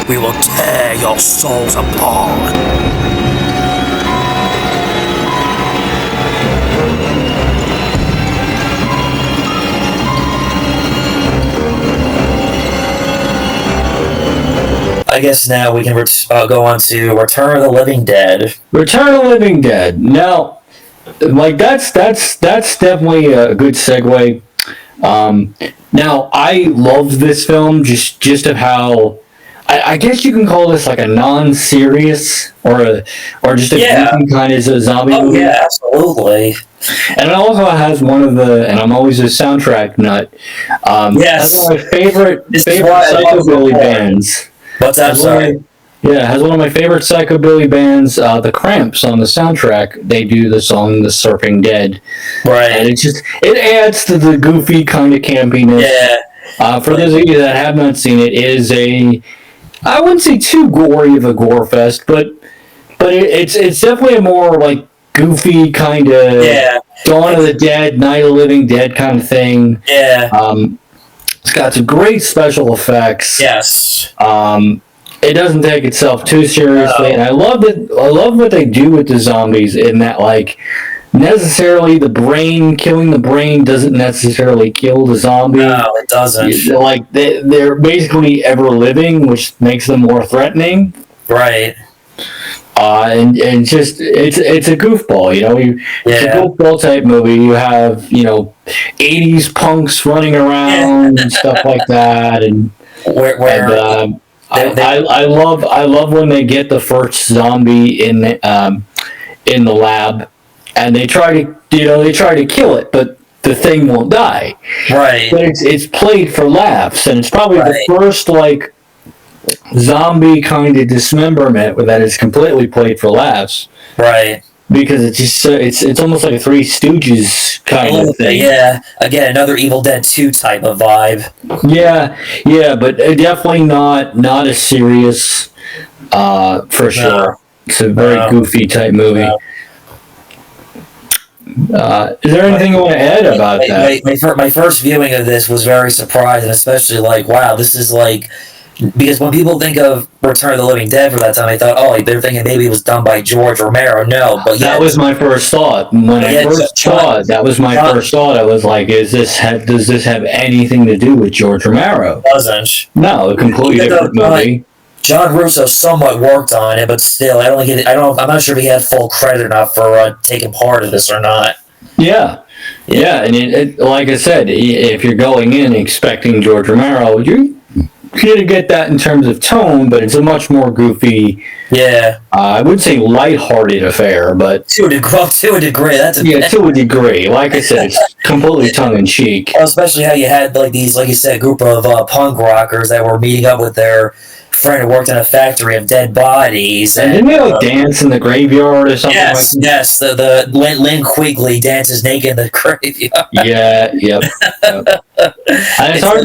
We will tear your souls apart. I guess now we can go on to Return of the Living Dead. Return of the Living Dead. Now, like that's definitely a good segue. Now I love this film just of how I guess you can call this like a non-serious or just a goofy kind of zombie movie. Yeah, absolutely. And it also has one of the, and I'm always a soundtrack nut. Yes, that's one of my favorite psychobilly bands. What's that? Sorry. Yeah, it has one of my favorite psychobilly bands, the Cramps, on the soundtrack. They do the song "The Surfing Dead," right? And it adds to the goofy kind of campiness. Yeah. For those of you that have not seen it, it is I wouldn't say too gory of a gore fest, but it's definitely a more like goofy kind of Dawn of the Dead, Night of the Living Dead kind of thing. Yeah. It's got some great special effects. Yes. It doesn't take itself too seriously, and I love what they do with the zombies in that, like, necessarily killing the brain doesn't necessarily kill the zombie. No, it doesn't. Like, they're basically ever living, which makes them more threatening. Right. And just it's a goofball, It's a goofball type movie. You have 80s punks running around and stuff like that, and I love when they get the first zombie in the lab, and they try to kill it, but the thing won't die. Right. But it's played for laughs, and it's probably the first zombie kind of dismemberment that is completely played for laughs. Right. Because it's almost like a Three Stooges kind of thing. Yeah. Again, another Evil Dead 2 type of vibe. Yeah, but definitely not as serious, for sure. It's a very goofy type movie. Is there anything you want to add about that? My first viewing of this was very surprising, especially wow, this is because when people think of Return of the Living Dead for that time, I thought, they're thinking maybe it was done by George Romero. No, but that was my first thought. When I first saw it, that was my first thought. I was like, does this have anything to do with George Romero? It doesn't. No, a completely different movie. John Russo somewhat worked on it, but still, I'm not sure if he had full credit enough for taking part of this or not. Yeah, and like I said, if you're going in expecting George Romero, you're going to get that in terms of tone, but it's a much more goofy. Yeah. I would say lighthearted affair, but to a degree. To a degree. Like I said, it's completely tongue in cheek. Well, especially how you had these, like you said, group of punk rockers that were meeting up with their friend who worked in a factory of dead bodies. And didn't they dance in the graveyard or something like that? Yes. The Lynn Quigley dances naked in the graveyard. Yep. And it's hard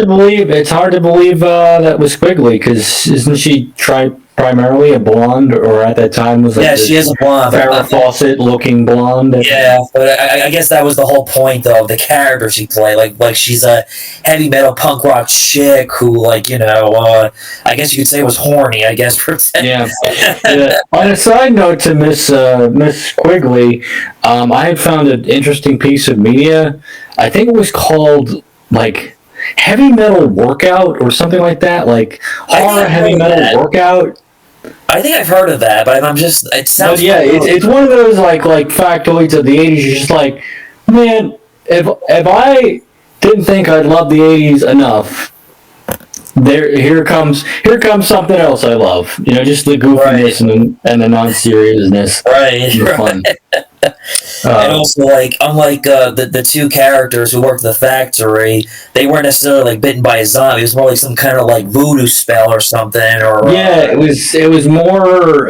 to believe that was Quigley, because isn't she primarily a blonde, or at that time was she is a blonde. Farrah Fawcett looking blonde. Yeah, but I guess that was the whole point though, of the character she played. Like she's a heavy metal punk rock chick who I guess you could say was horny. I guess. Yeah. On a side note to Miss Quigley, I had found an interesting piece of media. I think it was called Heavy Metal Workout or something like that, horror heavy metal workout. I think I've heard of that, but I'm just, it sounds... But yeah, it's one of those, factoids of the 80s. You're just like, man, if I didn't think I'd love the 80s enough, here comes something else I love. Just the goofiness and the non-seriousness. Right. Fun. And also, unlike the two characters who worked at the factory, they weren't necessarily bitten by a zombie. It was more like some kind of voodoo spell or something. It was more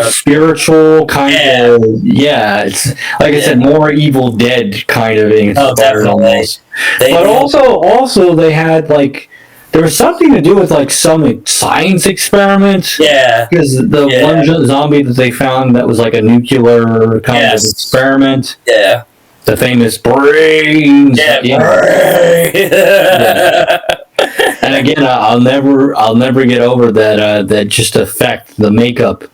spiritual kind of. Yeah, it's like I said, more Evil Dead kind of inspired almost. But also they had there was something to do with some science experiment. Yeah. Because the one zombie that they found that was a nuclear kind of experiment. Yeah. the famous brains. Yeah. Yeah. And again, I'll never get over that just effect, the makeup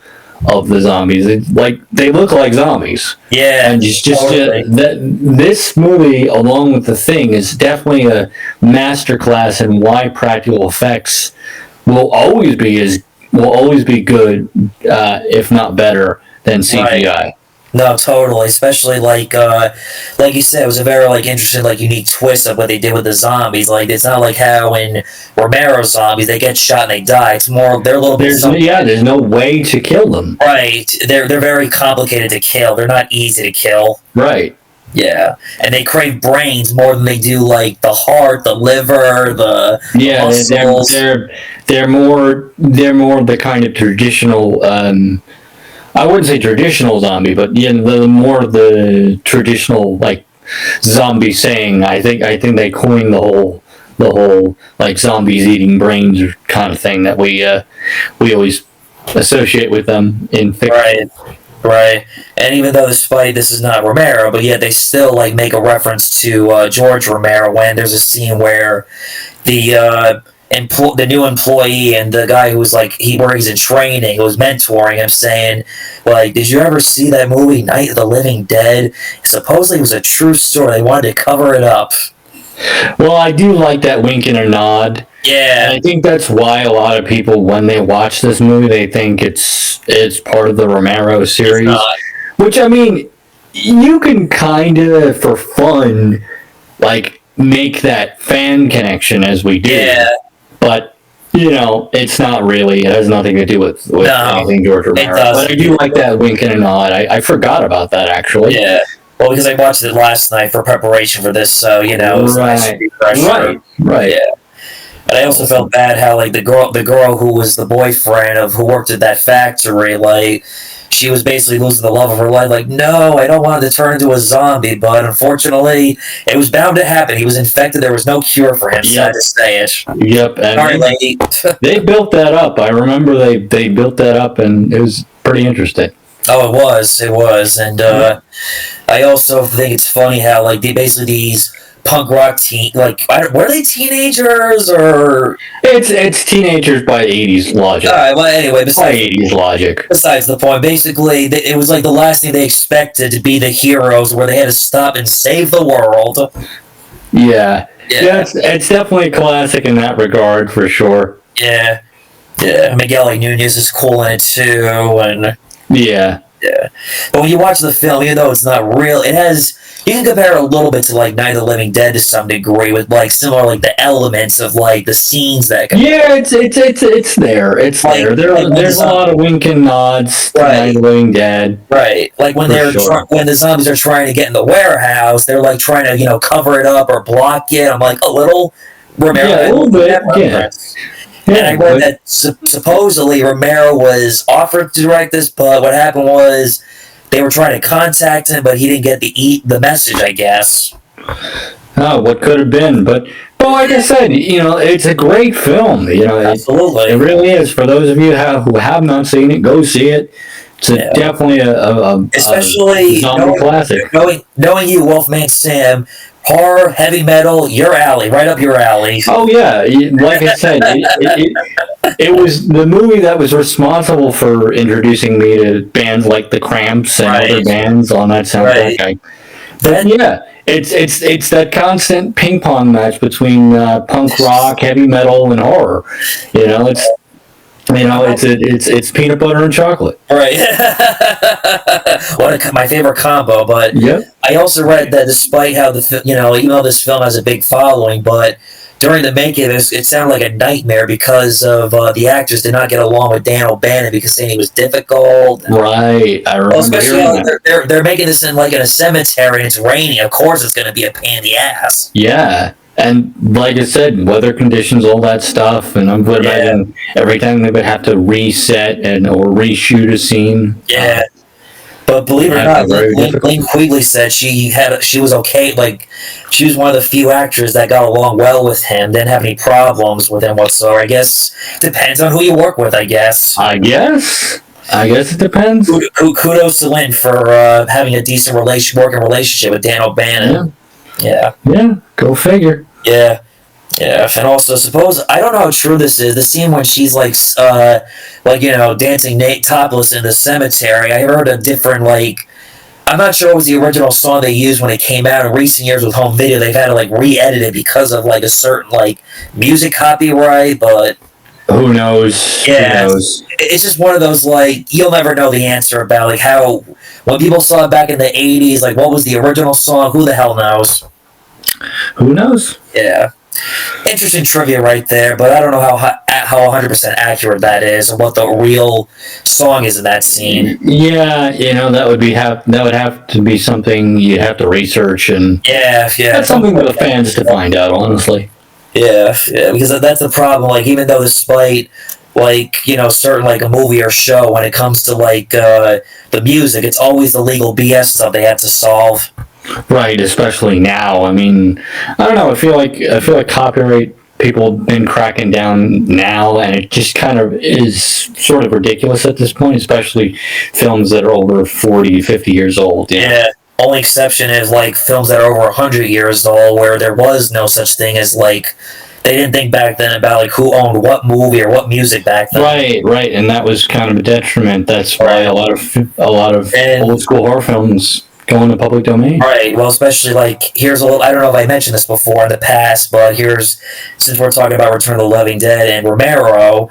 of the zombies. Like they look like zombies. Yeah. And just totally. that this movie, along with The Thing, is definitely a masterclass in why practical effects will always be good, if not better than CGI. Right. No, totally. Especially like you said, it was a very like interesting, like unique twist of what they did with the zombies. Like it's not like how in Romero's zombies they get shot and they die. It's more they're a little bit. There's no way to kill them. Right. They're very complicated to kill. They're not easy to kill. Right. Yeah, and they crave brains more than they do like the heart, the liver, the muscles. They're more the kind of traditional. I wouldn't say traditional zombie, but yeah, the more the traditional like zombie saying. I think they coined the whole like zombies eating brains kind of thing that we always associate with them in fiction. Right. Right, and even though despite this is not Romero, but yet they still like make a reference to George Romero when there's a scene where the new employee and the guy who's like where he's in training, who was mentoring him, saying like, "Did you ever see that movie Night of the Living Dead? Supposedly it was a true story. They wanted to cover it up." Well, I do like that wink and a nod. Yeah, and I think that's why a lot of people, when they watch this movie, they think it's part of the Romero series. Which, I mean, you can kind of, for fun, like, make that fan connection as we do. Yeah. But, it's not really. It has nothing to do with anything George Romero. But I do like that wink and a nod. I forgot about that, actually. Yeah. Well, because I watched it last night for preparation for this, so, it was nice to be fresh. Right. Yeah. And I also felt bad how like the girl who was the boyfriend of who worked at that factory, like she was basically losing the love of her life. Like, no, I don't want to turn into a zombie, but unfortunately, it was bound to happen. He was infected. There was no cure for him. Sad to say it. Yep. And sorry, lady. They built that up. I remember they built that up, and it was pretty interesting. Oh, it was, and I also think it's funny how like these punk rock were they teenagers or it's teenagers by 80s logic. Well, anyway, by 80s logic. Besides the point, basically it was like the last thing they expected to be the heroes, where they had to stop and save the world. Yeah, it's definitely a classic in that regard for sure. Yeah, Miguel Nunez is cool in it too, and yeah. But when you watch the film, even though it's not real, it has. You can compare it a little bit to like Night of the Living Dead to some degree, with like similar like the elements of like the scenes that. Yeah, it's there. It's like, there. There's a lot of wink and nods to Night of the Living Dead. Right, like when when the zombies are trying to get in the warehouse, they're like trying to cover it up or block it. I'm like a little Romero. Yeah, a little bit. Yeah. And I read that supposedly Romero was offered to direct this, but what happened was they were trying to contact him, but he didn't get the message, I guess. Oh, what could have been, but like I said, it's a great film. Absolutely, it really is. For those of you who have not seen it, go see it. It's definitely especially a zombie classic. Knowing you, Wolfman Sam. Horror, heavy metal, your alley, right up your alley. Oh yeah, like I said, it was the movie that was responsible for introducing me to bands like the Cramps and other bands on that soundtrack. But yeah, it's that constant ping pong match between punk rock, heavy metal, and horror. It's peanut butter and chocolate. Right. My favorite combo. But I also read that despite how even though this film has a big following, but during the making, it sounded like a nightmare because of the actors did not get along with Dan O'Bannon because saying he was difficult. Right. I remember. Especially they're making this in a cemetery and it's raining. Of course, it's going to be a pain in the ass. Yeah. And like I said, weather conditions, all that stuff, and I would imagine every time they would have to reset or reshoot a scene. Yeah, but believe it or not, Lynn Quigley said she was okay. Like she was one of the few actors that got along well with him, didn't have any problems with him whatsoever. I guess depends on who you work with. I guess. I guess it depends. Kudos to Lynn for having a decent working relationship with Dan O'Bannon. Yeah. Yeah, go figure. Yeah. Yeah, and also suppose I don't know how true this is. The scene when she's dancing topless in the cemetery. I heard a different I'm not sure it was the original song they used when it came out. In recent years with home video, they've had to re-edit it because of a certain music copyright. But who knows? Yeah, who knows? It's just one of those you'll never know the answer about how when people saw it back in the '80s. What was the original song? Who the hell knows? Who knows? Yeah. Interesting trivia right there, but I don't know how 100% accurate that is, or what the real song is in that scene. Yeah, that would have to be something you'd have to research, and that's something for the fans to find out. Honestly, yeah, because that's the problem. Even though despite certain a movie or show, when it comes to the music, it's always the legal BS stuff they have to solve. Right, especially now. I mean, I don't know. I feel like copyright people have been cracking down now, and it just kind of is sort of ridiculous at this point, especially films that are over 40, 50 years old. Yeah. Only exception is films that are over 100 years old, where there was no such thing as they didn't think back then about who owned what movie or what music back then. Right, and that was kind of a detriment. That's why a lot of old school horror films go into public domain. Right. Well, especially here's a little. I don't know if I mentioned this before in the past, but since we're talking about Return of the Living Dead and Romero,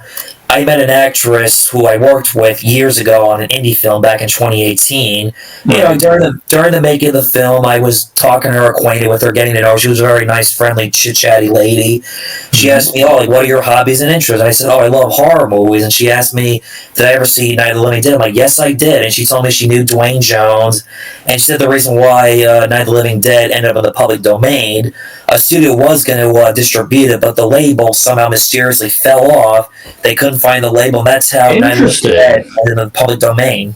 I met an actress who I worked with years ago on an indie film back in 2018. Right. During the making of the film, I was talking to her, acquainted with her, getting to know her. She was a very nice, friendly, chit-chatty lady. She asked me, what are your hobbies and interests? I said, I love horror movies. And she asked me, did I ever see Night of the Living Dead? I'm like, yes, I did. And she told me she knew Dwayne Jones. And she said the reason why Night of the Living Dead ended up in the public domain, a studio was going to distribute it, but the label somehow mysteriously fell off. They couldn't find the label, and that's how Night of the Living Dead ended in the public domain.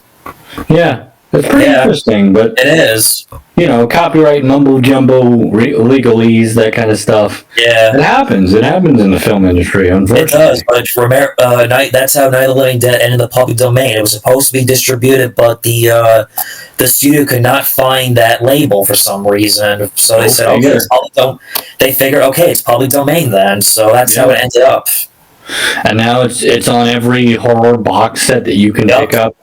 Yeah, it's pretty interesting, but it is. Copyright, mumbo jumbo, legalese, that kind of stuff. Yeah, it happens. It happens in the film industry, unfortunately. It does. But that's how Night of the Living Dead ended in the public domain. It was supposed to be distributed, but the studio could not find that label for some reason. So they said, okay, they figured, okay, it's public domain then. So that's how it ended up. And now it's on every horror box set that you can pick up.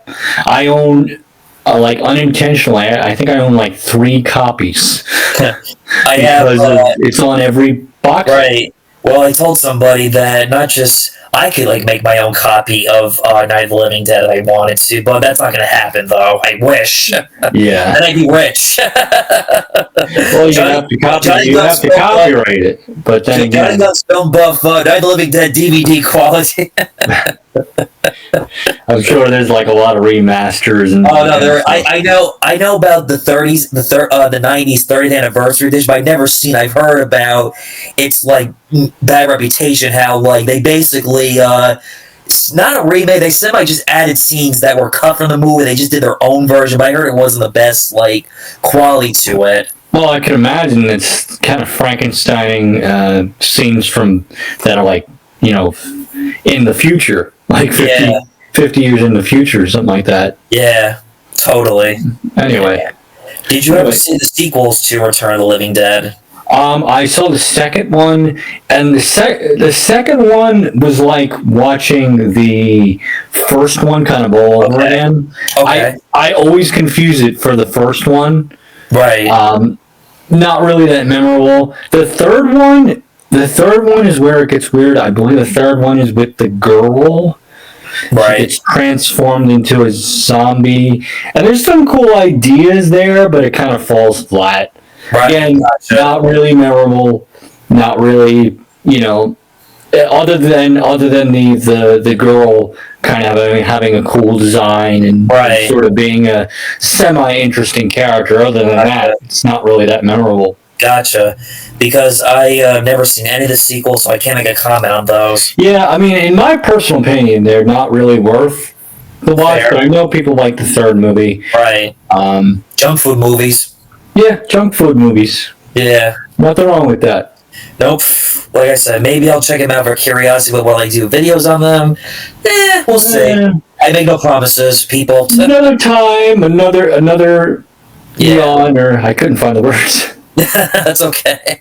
I own, unintentionally, I think I own 3 copies. It's on every box. Right. Well, I told somebody that not just I could make my own copy of Night of the Living Dead if I wanted to, but that's not going to happen though. I wish. Yeah. Then I'd be rich. Well, you have to copyright it, but then Johnny Guns film buff Night of the Living Dead DVD quality. I'm sure there's a lot of remasters and. Oh no, I know about the 30s, the 90s 30th anniversary edition, but I've never seen. I've heard about its bad reputation. How they basically it's not a remake. They semi just added scenes that were cut from the movie. They just did their own version, but I heard it wasn't the best quality to it. Well, I can imagine it's kind of Frankensteining scenes from that are in the future, 50 years in the future, something like that. Yeah, totally. Anyway. Did you ever see the sequels to Return of the Living Dead? I saw the second one, and the second one was like watching the first one kind of all over again. Okay. I always confuse it for the first one. Right. Not really that memorable. The third one is where it gets weird. I believe the third one is with the girl. Right. She gets transformed into a zombie. And there's some cool ideas there, but it kind of falls flat. Right. Again, not really memorable. Not really, other than the girl kind of having a cool design and sort of being a semi-interesting character. Other than that, it's not really that memorable. Gotcha. Because I've never seen any of the sequels, so I can't make a comment on those. Yeah, I mean, in my personal opinion, they're not really worth the watch, but I know people like the third movie. Right. Junk food movies. Yeah, junk food movies. Yeah. Nothing wrong with that. Nope. Like I said, maybe I'll check them out for curiosity, but will I do videos on them? We'll see. Eh, I make no promises, people. another time, another Yeah. eon, or I couldn't find the words. That's okay.